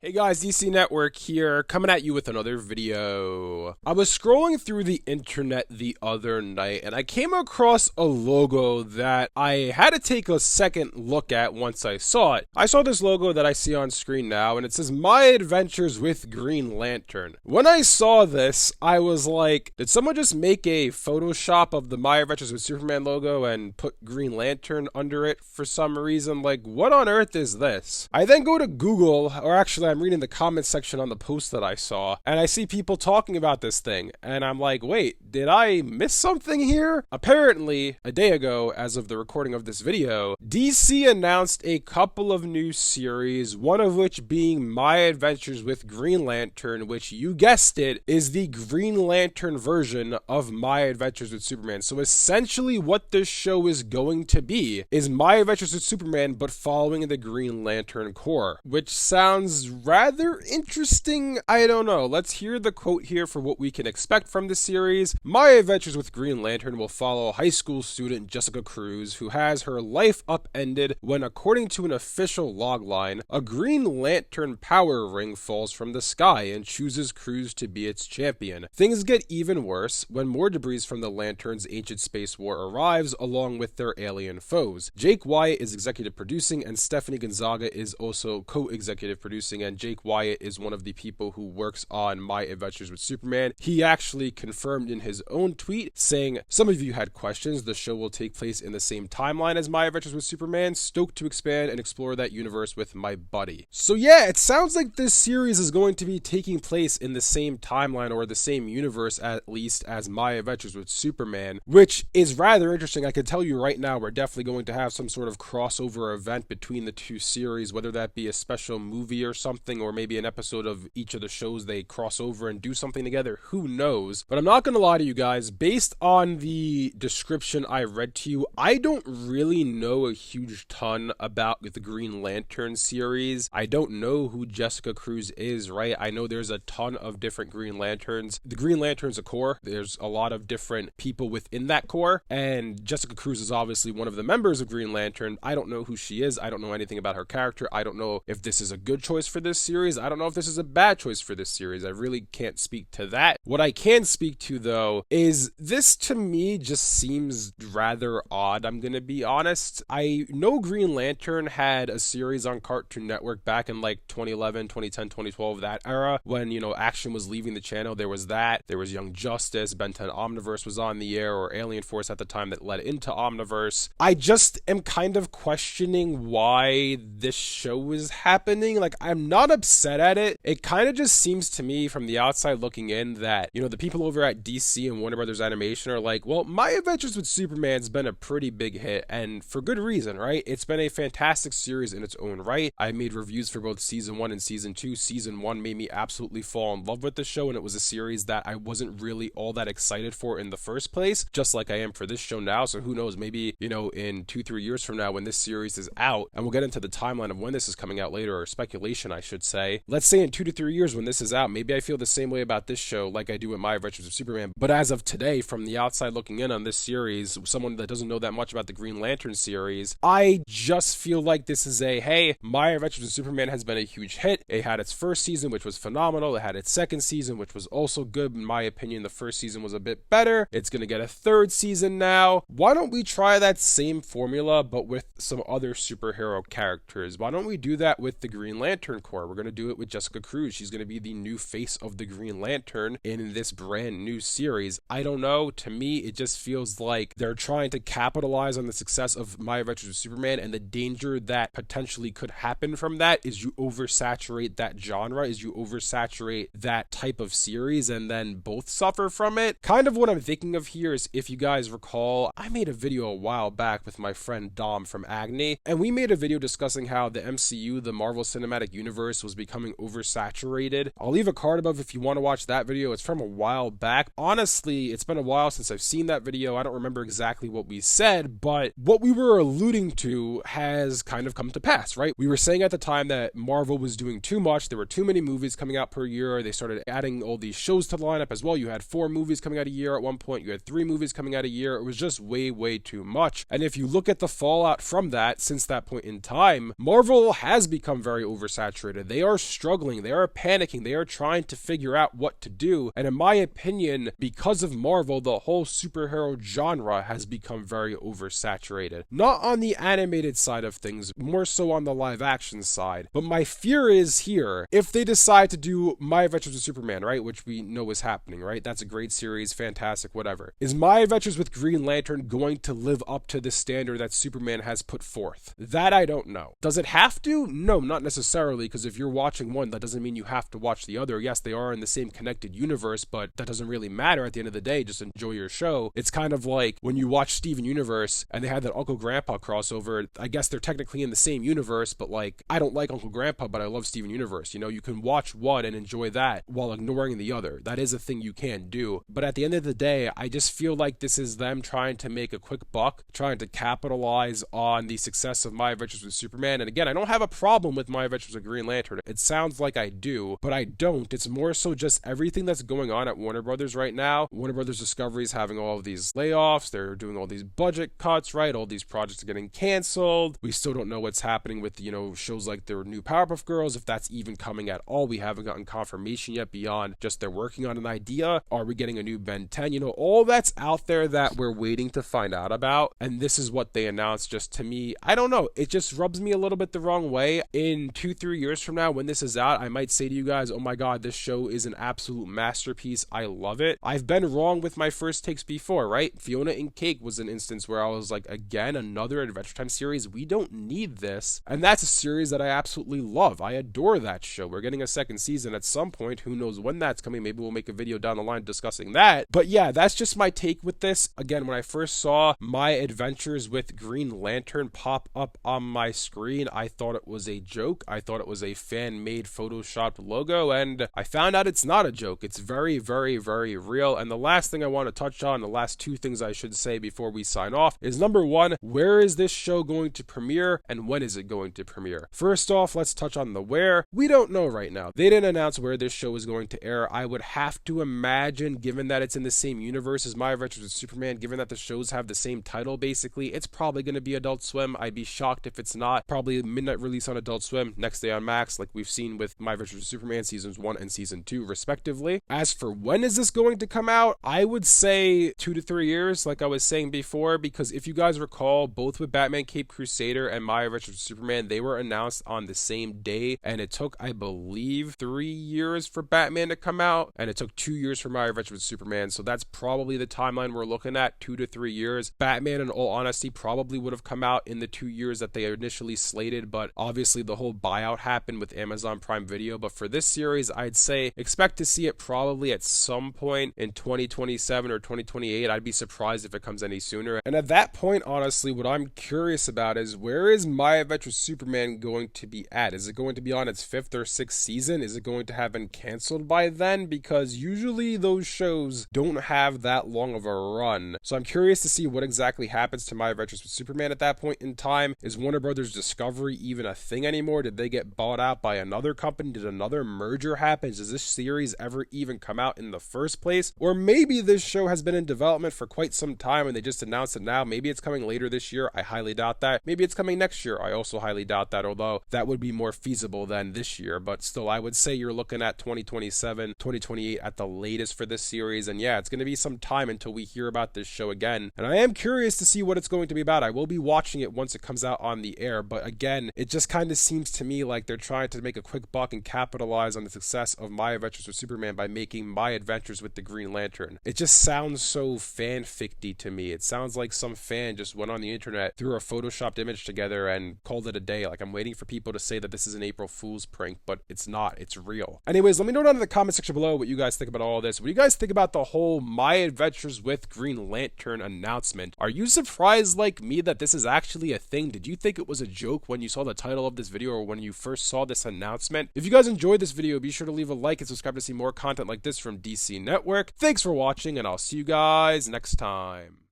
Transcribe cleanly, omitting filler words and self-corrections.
Hey guys, DC Network here, coming at you with another video. I was scrolling through the internet the other night and I came across a logo that I had to take a second look at once I saw it. I saw this logo that I see on screen now and it says My Adventures with Green Lantern. When I saw this, I was like, did someone just make a Photoshop of the My Adventures with Superman logo and put Green Lantern under it for some reason? Like, what on earth is this? I then go to Google, or actually I'm reading the comment section on the post that I saw, and I see people talking about this thing, and I'm like, wait, did I miss something here? Apparently, a day ago, as of the recording of this video, DC announced a couple of new series, one of which being My Adventures with Green Lantern, which, you guessed it, is the Green Lantern version of My Adventures with Superman. So essentially what this show is going to be is My Adventures with Superman, but following the Green Lantern core, which sounds rather interesting. I don't know. Let's hear the quote here for what we can expect from the series. My Adventures with Green Lantern will follow high school student Jessica Cruz, who has her life upended when, according to an official logline, a Green Lantern power ring falls from the sky and chooses Cruz to be its champion. Things get even worse when more debris from the Lantern's ancient space war arrives, along with their alien foes. Jake Wyatt is executive producing, and Stephanie Gonzaga is also co-executive producing, and Jake Wyatt is one of the people who works on My Adventures with Superman. He actually confirmed in his own tweet saying, "Some of you had questions. The show will take place in the same timeline as My Adventures with Superman. Stoked to expand and explore that universe with my buddy." So yeah, it sounds like this series is going to be taking place in the same timeline, or the same universe at least, as My Adventures with Superman, which is rather interesting. I can tell you right now, we're definitely going to have some sort of crossover event between the two series, whether that be a special movie or something, or maybe an episode of each of the shows they cross over and do something together. Who knows? But I'm not gonna lie to you guys, based on the description I read to you, I don't really know a huge ton about the Green Lantern series. I don't know who Jessica Cruz is, right? I know there's a ton of different Green Lanterns. The Green Lantern's a core. There's a lot of different people within that core, and Jessica Cruz is obviously one of the members of Green Lantern. I don't know who she is. I don't know anything about her character. I don't know if this is a good choice for this series. I don't know if this is a bad choice for this series. I really can't speak to that. What I can speak to, though, is this to me just seems rather odd, I'm gonna be honest. I know Green Lantern had a series on Cartoon Network back in like 2011, 2010, 2012, that era, when, you know, Action was leaving the channel. There was that. There was Young Justice. Ben 10 Omniverse was on the air, or Alien Force at the time, that led into Omniverse. I just am kind of questioning why this show is happening. Like, I'm not upset at it. It kind of just seems to me from the outside looking in that, you know, the people over at DC and Warner Brothers Animation are like, well, My Adventures with Superman's been a pretty big hit, and for good reason, right? It's been a fantastic series in its own right. I made reviews for both season 1 and season 2. Season 1 made me absolutely fall in love with the show, and it was a series that I wasn't really all that excited for in the first place, just like I am for this show now. So who knows, maybe, you know, in 2-3 years from now when this series is out, and we'll get into the timeline of when this is coming out later, or speculation I should say, let's say in 2 to 3 years when this is out, maybe I feel the same way about this show like I do with My Adventures of Superman. But as of today, from the outside looking in on this series, someone that doesn't know that much about the Green Lantern series, I just feel like this is a, hey, My Adventures of Superman has been a huge hit. It had its first season, which was phenomenal. It had its second season, which was also good. In my opinion, the first season was a bit better. It's gonna get a third season now. Why don't we try that same formula, but with some other superhero characters? Why don't we do that with the Green Lantern core? We're gonna do it with Jessica Cruz. She's gonna be the new face of the Green Lantern in this brand new series. I don't know. To me, it just feels like they're trying to capitalize on the success of My Adventures with Superman, and the danger that potentially could happen from that is you oversaturate that genre, is you oversaturate that type of series, and then both suffer from it. Kind of what I'm thinking of here is, if you guys recall, I made a video a while back with my friend Dom from Agni, and we made a video discussing how the MCU, the Marvel Cinematic Universe, was becoming oversaturated. I'll leave a card above if you want to watch that video. It's from a while back. Honestly, it's been a while since I've seen that video. I don't remember exactly what we said, but what we were alluding to has kind of come to pass, right? We were saying at the time that Marvel was doing too much. There were too many movies coming out per year. They started adding all these shows to the lineup as well. You had 4 movies coming out a year at one point. You had 3 movies coming out a year. It was just way too much. And if you look at the fallout from that, since that point in time, Marvel has become very oversaturated. Lantern. They are struggling, they are panicking, they are trying to figure out what to do. And in my opinion, because of Marvel, the whole superhero genre has become very oversaturated. Not on the animated side of things, more so on the live action side. But my fear is here, if they decide to do My Adventures with Superman, right, which we know is happening, right? That's a great series, fantastic, whatever. Is My Adventures with Green Lantern going to live up to the standard that Superman has put forth? That I don't know. Does it have to? No, not necessarily, because if you're watching one, that doesn't mean you have to watch the other. Yes, they are in the same connected universe, but that doesn't really matter at the end of the day. Just enjoy your show. It's kind of like when you watch Steven Universe and they had that Uncle Grandpa crossover. I guess they're technically in the same universe, but like, I don't like Uncle Grandpa, but I love Steven Universe. You know, you can watch one and enjoy that while ignoring the other. That is a thing you can do. But at the end of the day, I just feel like this is them trying to make a quick buck, trying to capitalize on the success of My Adventures with Superman. And again, I don't have a problem with My Adventures with Green Lantern. It sounds like I do, but I don't. It's more so just everything that's going on at Warner Brothers right now. Warner Brothers Discovery is having all of these layoffs. They're doing all these budget cuts, right? All these projects are getting canceled. We still don't know what's happening with, you know, shows like their new Powerpuff Girls, if that's even coming at all. We haven't gotten confirmation yet beyond just they're working on an idea. Are we getting a new Ben 10? You know, all that's out there that we're waiting to find out about. And this is what they announced. Just to me, I don't know. It just rubs me a little bit the wrong way. In 2-3 years from now, when this is out, I might say to you guys, oh my God, this show is an absolute masterpiece. I love it. I've been wrong with my first takes before, right? Fiona and Cake was an instance where I was like, again, another Adventure Time series. We don't need this. And that's a series that I absolutely love. I adore that show. We're getting a second season at some point. Who knows when that's coming? Maybe we'll make a video down the line discussing that. But yeah, that's just my take with this. Again, when I first saw My Adventures with Green Lantern pop up on my screen, I thought it was a joke. I thought it was a fan-made photoshopped logo, and I found out it's not a joke. It's very, very, very real. And the last thing I want to touch on, the last two things I should say before we sign off, is number one, where is this show going to premiere and when is it going to premiere? First off, let's touch on the where. We don't know right now. They didn't announce where this show is going to air. I would have to imagine, given that it's in the same universe as My Adventures with Superman, given that the shows have the same title basically, it's probably going to be Adult Swim. I'd be shocked if it's not. Probably midnight release on Adult Swim, next day on Max, like we've seen with My Adventures with Superman seasons 1 and season 2 respectively. As for when is this going to come out, I would say 2 to 3 years, like I was saying before, because if you guys recall, both with Batman Cape Crusader and My Adventures with Superman, they were announced on the same day, and it took, I believe, 3 years for Batman to come out, and it took 2 years for My Adventures with Superman, so that's probably the timeline we're looking at, 2 to 3 years. Batman, in all honesty, probably would have come out in the 2 years that they initially slated, but obviously the whole buyout happened with Amazon Prime Video. But for this series, I'd say expect to see it probably at some point in 2027 or 2028. I'd be surprised if it comes any sooner. And at that point, honestly, what I'm curious about is, where is My Adventures with Superman going to be at? Is it going to be on its 5th or 6th season? Is it going to have been canceled by then? Because usually those shows don't have that long of a run. So I'm curious to see what exactly happens to My Adventures with Superman at that point in time. Is Warner Brothers Discovery even a thing anymore? Did they get bought out by another company? Did another merger happen? Does this series ever even come out in the first place? Or maybe this show has been in development for quite some time and they just announced it now. Maybe it's coming later this year. I highly doubt that. Maybe it's coming next year. I also highly doubt that, although that would be more feasible than this year. But still, I would say you're looking at 2027, 2028 at the latest for this series. And yeah, it's going to be some time until we hear about this show again. And I am curious to see what it's going to be about. I will be watching it once it comes out on the air. But again, it just kind of seems to me like they're trying to make a quick buck and capitalize on the success of My Adventures with Superman by making My Adventures with the Green Lantern. It just sounds so fanficky to me. It sounds like some fan just went on the internet, threw a photoshopped image together and called it a day. Like, I'm waiting for people to say that this is an April Fool's prank, but it's not. It's real. Anyways, let me know down in the comment section below what you guys think about all of this. What do you guys think about the whole My Adventures with Green Lantern announcement? Are you surprised like me that this is actually a thing? Did you think it was a joke when you saw the title of this video or when you first saw this announcement? If you guys enjoyed this video, be sure to leave a like and subscribe to see more content like this from DC Network. Thanks for watching, and I'll see you guys next time.